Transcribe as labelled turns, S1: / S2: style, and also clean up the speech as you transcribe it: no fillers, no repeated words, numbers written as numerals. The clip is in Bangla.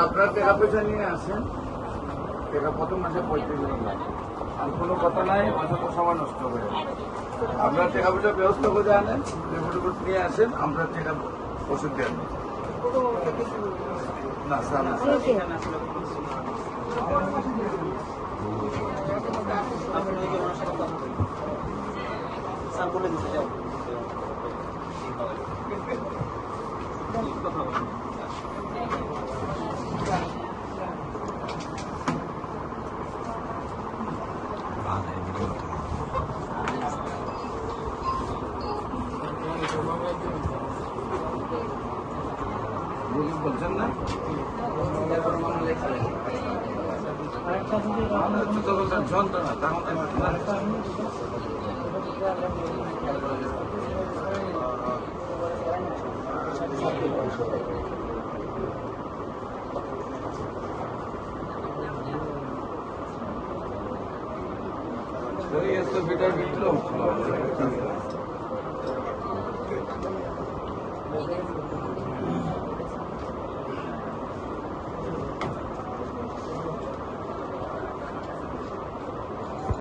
S1: আপনার টাকা পয়সা নিয়ে আসেন, টাকা প্রথম মাসে 35 লাগে, আর কোনো কথা নাই, অযথা সময় নষ্ট করে আপনার টাকা পয়সা ব্যবস্থা করে আনেন, রিপোর্ট নিয়ে আসেন, আমরা টাকা ওষুধ দিয়ে আনেন। না স্যার, না
S2: স্যার বলে দিতে যাও
S1: বলছেন না যন্ত্রণা তখন ভিটামিন